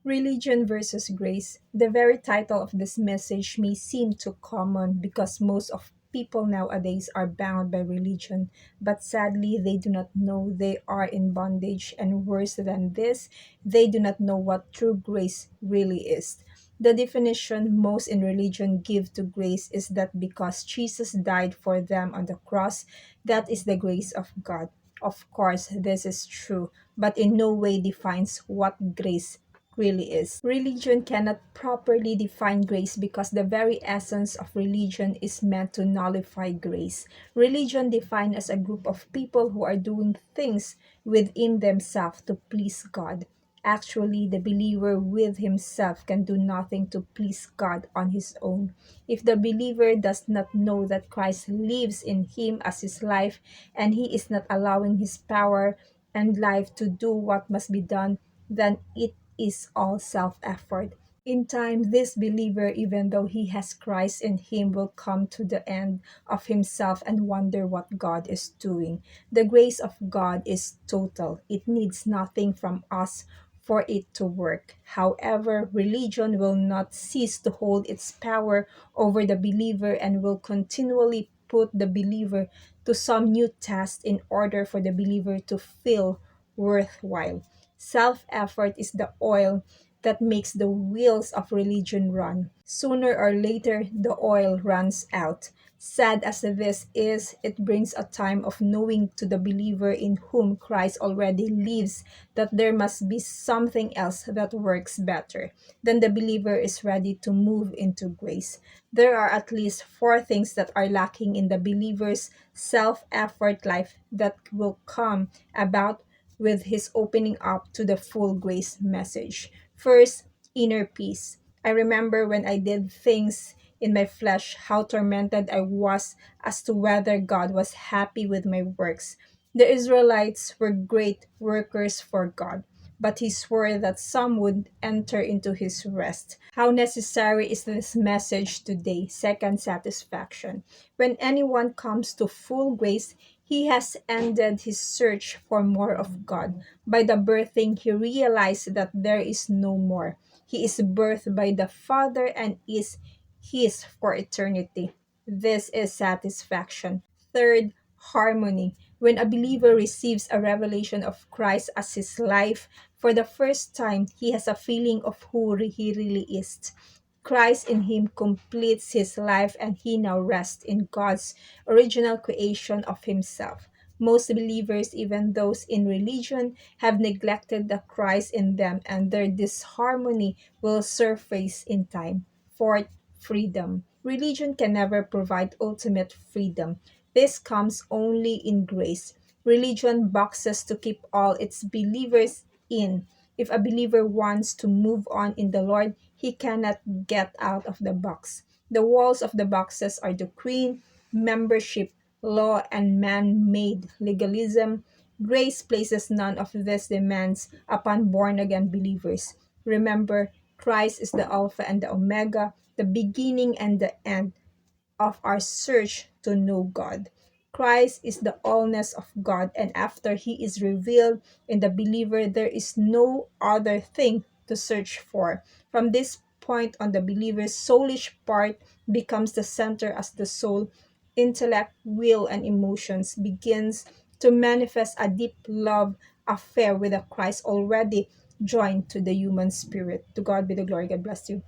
Religion versus grace. The very title of this message may seem too common because most of people nowadays are bound by religion, but sadly they do not know they are in bondage, and worse than this, they do not know what true grace really is. The definition most in religion give to grace is that because Jesus died for them on the cross, that is the grace of God. Of course, this is true, but in no way defines what grace really is. Religion cannot properly define grace because the very essence of religion is meant to nullify grace. Religion defined as a group of people who are doing things within themselves to please God. Actually, the believer with himself can do nothing to please God on his own. If the believer does not know that Christ lives in him as his life and he is not allowing his power and life to do what must be done, then it is all self effort. In time, this believer, even though he has Christ in him, will come to the end of himself and wonder what God is doing. The grace of God is total, it needs nothing from us for it to work. However, religion will not cease to hold its power over the believer and will continually put the believer to some new task in order for the believer to feel worthwhile. Self effort is the oil that makes the wheels of religion run. Sooner or later, the oil runs out. Sad as this is, it brings a time of knowing to the believer in whom Christ already lives that there must be something else that works better. Then the believer is ready to move into grace. There are at least four things that are lacking in the believer's self effort life that will come about with his opening up to the full grace message. First, inner peace. I remember when I did things in my flesh, how tormented I was as to whether God was happy with my works. The Israelites were great workers for God, but he swore that some would enter into his rest. How necessary is this message today? Second, satisfaction. When anyone comes to full grace, he has ended his search for more of God. By the birthing, he realized that there is no more. He is birthed by the Father and is his for eternity. This is satisfaction. Third, harmony. When a believer receives a revelation of Christ as his life, for the first time, he has a feeling of who he really is. Christ in him completes his life and he now rests in God's original creation of himself. Most believers, even those in religion, have neglected the Christ in them and their disharmony will surface in time. Fourth, freedom. Religion can never provide ultimate freedom. This comes only in grace. Religion boxes to keep all its believers in. If a believer wants to move on in the Lord, he cannot get out of the box. The walls of the boxes are doctrine, membership, law, and man made legalism. Grace places none of these demands upon born again believers. Remember, Christ is the Alpha and the Omega, the beginning and the end of our search to know God. Christ is the allness of God, and after He is revealed in the believer, there is no other thing to search for. From this point on, the believer's soulish part becomes the center as the soul, intellect, will, and emotions begins to manifest a deep love affair with a Christ already joined to the human spirit. To God be the glory. God bless you.